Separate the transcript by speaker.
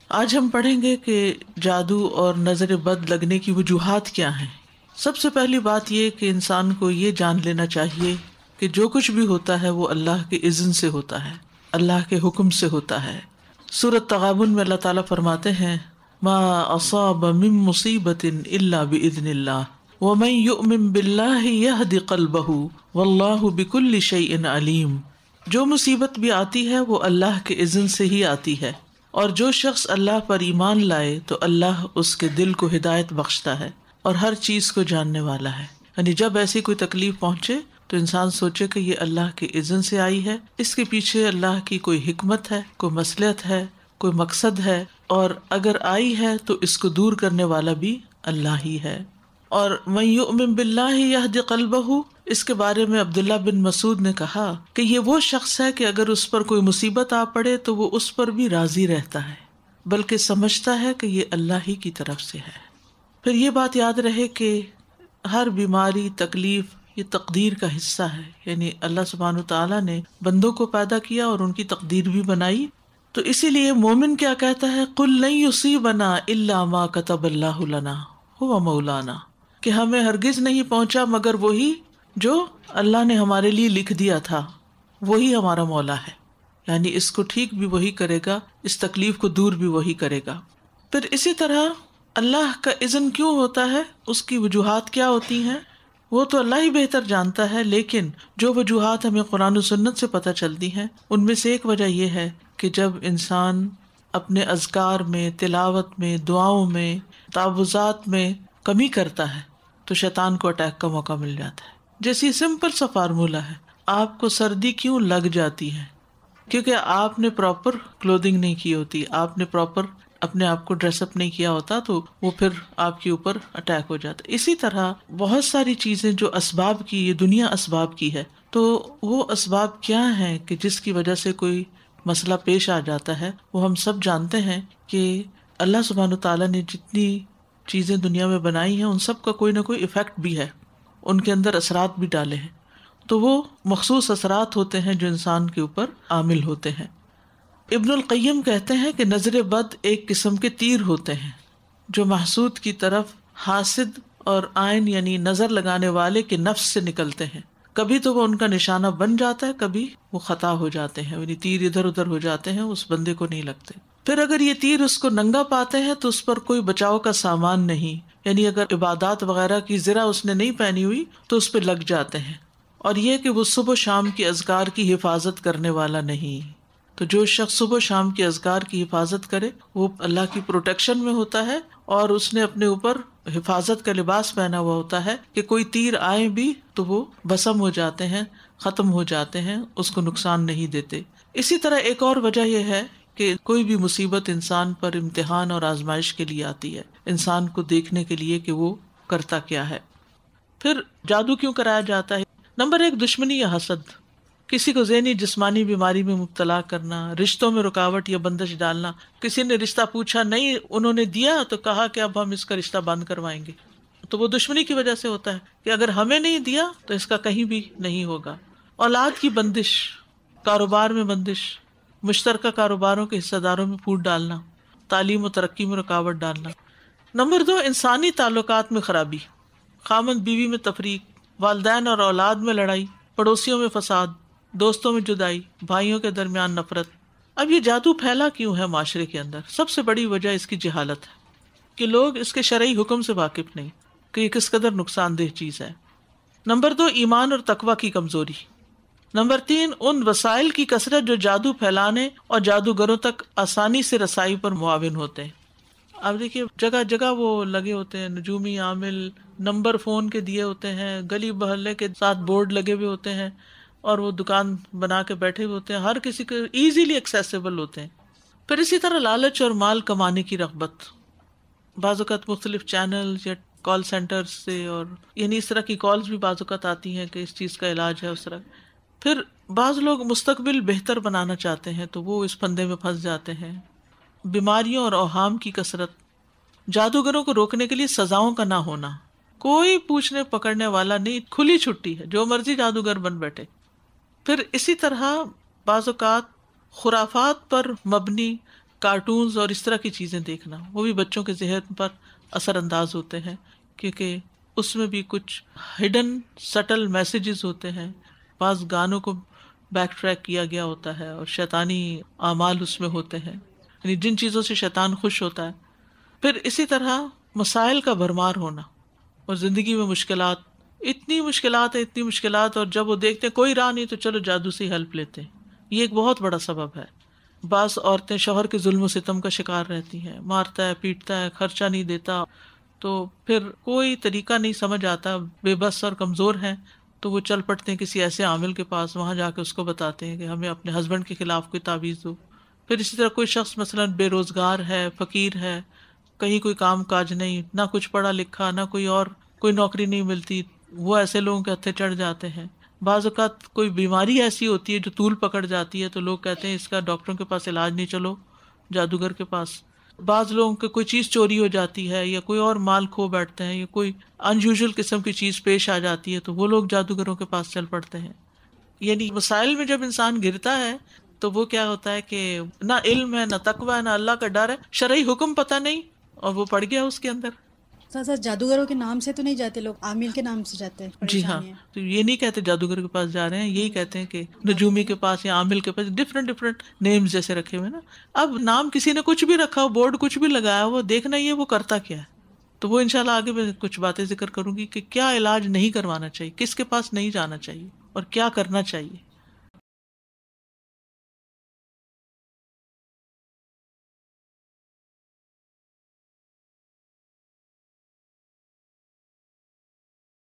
Speaker 1: آج ہم پڑھیں گے کہ جادو اور نظر بد لگنے کی وجوہات کیا ہیں۔ سب سے پہلی بات یہ کہ انسان کو یہ جان لینا چاہیے کہ جو کچھ بھی ہوتا ہے وہ اللہ کے اذن سے ہوتا ہے، اللہ کے حکم سے ہوتا ہے۔ سورۃ تغابن میں اللہ تعالیٰ فرماتے ہیں ما اصاب من مصیبت الا باذن اللہ ومن یؤمن باللہ یہد قلبہ واللہ بکل شیء علیم۔ جو مصیبت بھی آتی ہے وہ اللہ کے اذن سے ہی آتی ہے، اور جو شخص اللہ پر ایمان لائے تو اللہ اس کے دل کو ہدایت بخشتا ہے اور ہر چیز کو جاننے والا ہے۔ یعنی جب ایسی کوئی تکلیف پہنچے تو انسان سوچے کہ یہ اللہ کے اذن سے آئی ہے، اس کے پیچھے اللہ کی کوئی حکمت ہے، کوئی مصلحت ہے، کوئی مقصد ہے، اور اگر آئی ہے تو اس کو دور کرنے والا بھی اللہ ہی ہے۔ اور من یؤمن باللہ یہد قلبہ، اس کے بارے میں عبداللہ بن مسعود نے کہا کہ یہ وہ شخص ہے کہ اگر اس پر کوئی مصیبت آ پڑے تو وہ اس پر بھی راضی رہتا ہے، بلکہ سمجھتا ہے کہ یہ اللہ ہی کی طرف سے ہے۔ پھر یہ بات یاد رہے کہ ہر بیماری، تکلیف یہ تقدیر کا حصہ ہے، یعنی اللہ سبحانہ تعالیٰ نے بندوں کو پیدا کیا اور ان کی تقدیر بھی بنائی۔ تو اسی لیے مومن کیا کہتا ہے، قل لن یصیبنا الا ما کتب اللہ لنا هو مولانا، کہ ہمیں ہرگز نہیں پہنچا مگر وہی جو اللہ نے ہمارے لیے لکھ دیا تھا، وہی ہمارا مولا ہے، یعنی اس کو ٹھیک بھی وہی کرے گا، اس تکلیف کو دور بھی وہی کرے گا۔ پھر اسی طرح اللہ کا اذن کیوں ہوتا ہے، اس کی وجوہات کیا ہوتی ہیں، وہ تو اللہ ہی بہتر جانتا ہے، لیکن جو وجوہات ہمیں قرآن و سنت سے پتہ چلتی ہیں ان میں سے ایک وجہ یہ ہے کہ جب انسان اپنے اذکار میں، تلاوت میں، دعاؤں میں، تعوذات میں کمی کرتا ہے تو شیطان کو اٹیک کا موقع مل جاتا ہے۔ جیسی سمپل سا فارمولا ہے، آپ کو سردی کیوں لگ جاتی ہے؟ کیونکہ آپ نے پراپر کلودنگ نہیں کی ہوتی، آپ نے پراپر اپنے آپ کو ڈریس اپ نہیں کیا ہوتا، تو وہ پھر آپ کے اوپر اٹیک ہو جاتا ہے۔ اسی طرح بہت ساری چیزیں جو اسباب کی، یہ دنیا اسباب کی ہے، تو وہ اسباب کیا ہیں کہ جس کی وجہ سے کوئی مسئلہ پیش آ جاتا ہے، وہ ہم سب جانتے ہیں کہ اللہ سبحانہ تعالیٰ نے جتنی چیزیں دنیا میں بنائی ہیں ان سب کا کوئی نہ کوئی ایفیکٹ بھی ہے، ان کے اندر اثرات بھی ڈالے ہیں، تو وہ مخصوص اثرات ہوتے ہیں جو انسان کے اوپر عامل ہوتے ہیں۔ ابن القیم کہتے ہیں کہ نظر بد ایک قسم کے تیر ہوتے ہیں جو محسود کی طرف حاسد اور عین یعنی نظر لگانے والے کے نفس سے نکلتے ہیں۔ کبھی تو وہ ان کا نشانہ بن جاتا ہے، کبھی وہ خطا ہو جاتے ہیں، یعنی تیر ادھر ادھر ہو جاتے ہیں، اس بندے کو نہیں لگتے۔ پھر اگر یہ تیر اس کو ننگا پاتے ہیں تو اس پر کوئی بچاؤ کا سامان نہیں، یعنی اگر عبادات وغیرہ کی زرہ اس نے نہیں پہنی ہوئی تو اس پہ لگ جاتے ہیں۔ اور یہ کہ وہ صبح و شام کی اذکار کی حفاظت کرنے والا نہیں، تو جو شخص صبح و شام کی اذکار کی حفاظت کرے وہ اللہ کی پروٹیکشن میں ہوتا ہے، اور اس نے اپنے اوپر حفاظت کا لباس پہنا ہوا ہوتا ہے کہ کوئی تیر آئے بھی تو وہ بسم ہو جاتے ہیں، ختم ہو جاتے ہیں، اس کو نقصان نہیں دیتے۔ اسی طرح ایک اور وجہ یہ ہے کہ کوئی بھی مصیبت انسان پر امتحان اور آزمائش کے لیے آتی ہے، انسان کو دیکھنے کے لیے کہ وہ کرتا کیا ہے۔ پھر جادو کیوں کرایا جاتا ہے؟ نمبر 1، دشمنی یا حسد، کسی کو ذہنی جسمانی بیماری میں مبتلا کرنا، رشتوں میں رکاوٹ یا بندش ڈالنا۔ کسی نے رشتہ پوچھا، نہیں انہوں نے دیا تو کہا کہ اب ہم اس کا رشتہ بند کروائیں گے، تو وہ دشمنی کی وجہ سے ہوتا ہے کہ اگر ہمیں نہیں دیا تو اس کا کہیں بھی نہیں ہوگا۔ اولاد کی بندش، کاروبار میں بندش، مشترکہ کاروباروں کے حصہ داروں میں پھوٹ ڈالنا، تعلیم و ترقی میں رکاوٹ ڈالنا۔ نمبر 2، انسانی تعلقات میں خرابی، خامند بیوی میں تفریق، والدین اور اولاد میں لڑائی، پڑوسیوں میں فساد، دوستوں میں جدائی، بھائیوں کے درمیان نفرت۔ اب یہ جادو پھیلا کیوں ہے معاشرے کے اندر؟ سب سے بڑی وجہ اس کی جہالت ہے کہ لوگ اس کے شرعی حکم سے واقف نہیں کہ یہ کس قدر نقصان دہ چیز ہے۔ نمبر 2، ایمان اور تقوی کی کمزوری۔ نمبر 3، ان وسائل کی کثرت جو جادو پھیلانے اور جادوگروں تک آسانی سے رسائی پر معاون ہوتے ہیں۔ اب دیکھیے جگہ جگہ وہ لگے ہوتے ہیں، نجومی عامل نمبر فون کے دیے ہوتے ہیں، گلی محلے کے ساتھ بورڈ لگے ہوئے ہوتے ہیں، اور وہ دکان بنا کے بیٹھے ہوئے ہوتے ہیں، ہر کسی کو ایزیلی ایکسیسیبل ہوتے ہیں۔ پھر اسی طرح لالچ اور مال کمانے کی رغبت، بعض اوقات مختلف چینل یا کال سینٹر سے، اور یعنی اس طرح کی کالز بھی بعض اوقات آتی ہیں کہ اس چیز کا علاج ہے اس طرح۔ پھر بعض لوگ مستقبل بہتر بنانا چاہتے ہیں تو وہ اس پھندے میں پھنس جاتے ہیں۔ بیماریوں اور اوہام کی کثرت، جادوگروں کو روکنے کے لیے سزاؤں کا نہ ہونا، کوئی پوچھنے پکڑنے والا نہیں، کھلی چھٹی ہے، جو مرضی جادوگر بن بیٹھے۔ پھر اسی طرح بعض اوقات خرافات پر مبنی کارٹونز اور اس طرح کی چیزیں دیکھنا، وہ بھی بچوں کے ذہن پر اثر انداز ہوتے ہیں، کیونکہ اس میں بھی کچھ ہڈن سٹل میسیجز ہوتے ہیں. بعض گانوں کو بیک ٹریک کیا گیا ہوتا ہے اور شیطانی اعمال اس میں ہوتے ہیں، یعنی جن چیزوں سے شیطان خوش ہوتا ہے. پھر اسی طرح مسائل کا بھرمار ہونا اور زندگی میں مشکلات، اتنی مشکلات، اور جب وہ دیکھتے ہیں کوئی راہ نہیں تو چلو جادو سے ہیلپ لیتے ہیں. یہ ایک بہت بڑا سبب ہے. بعض عورتیں شوہر کے ظلم و ستم کا شکار رہتی ہیں، مارتا ہے، پیٹتا ہے، خرچہ نہیں دیتا، تو پھر کوئی طریقہ نہیں سمجھ آتا، بے بس اور کمزور ہیں تو وہ چل پڑتے ہیں کسی ایسے عامل کے پاس، وہاں جا کے اس کو بتاتے ہیں کہ ہمیں اپنے ہسبینڈ کے خلاف کوئی تعویذ دو. پھر اسی طرح کوئی شخص مثلاً بے روزگار ہے، فقیر ہے، کہیں کوئی کام کاج نہیں، نہ کچھ پڑھا لکھا، نہ کوئی نوکری نہیں ملتی، وہ ایسے لوگوں کے ہتھے چڑھ جاتے ہیں. بعض اوقات کوئی بیماری ایسی ہوتی ہے جو طول پکڑ جاتی ہے تو لوگ کہتے ہیں اس کا ڈاکٹروں کے پاس علاج نہیں، چلو جادوگر کے پاس. بعض لوگوں کی کوئی چیز چوری ہو جاتی ہے یا کوئی اور مال کھو بیٹھتے ہیں یا کوئی انیوژل قسم کی چیز پیش آ جاتی ہے تو وہ لوگ جادوگروں کے پاس چل پڑتے ہیں. یعنی مسائل میں جب انسان گرتا ہے تو وہ کیا ہوتا ہے کہ نہ علم ہے، نہ تقوی ہے، نہ اللہ کا ڈر ہے، شرعی حکم پتہ نہیں، اور وہ پڑ گیا اس کے اندر.
Speaker 2: ساتھ ساتھ جادوگروں کے نام سے تو نہیں جاتے لوگ، عامل کے نام سے جاتے ہیں،
Speaker 1: جی ہاں،
Speaker 2: پریشانی ہے.
Speaker 1: تو یہ نہیں کہتے جادوگر کے پاس جا رہے ہیں، یہی کہتے ہیں کہ نجومی کے پاس یا عامل کے پاس، ڈفرینٹ نیمز جیسے رکھے ہوئے نا. اب نام کسی نے کچھ بھی رکھا ہو، بورڈ کچھ بھی لگایا ہو، دیکھنا یہ وہ کرتا کیا ہے. تو وہ انشاءاللہ آگے میں کچھ باتیں ذکر کروں گی کہ کیا علاج نہیں کروانا چاہیے، کس کے پاس نہیں جانا چاہیے اور کیا کرنا چاہیے.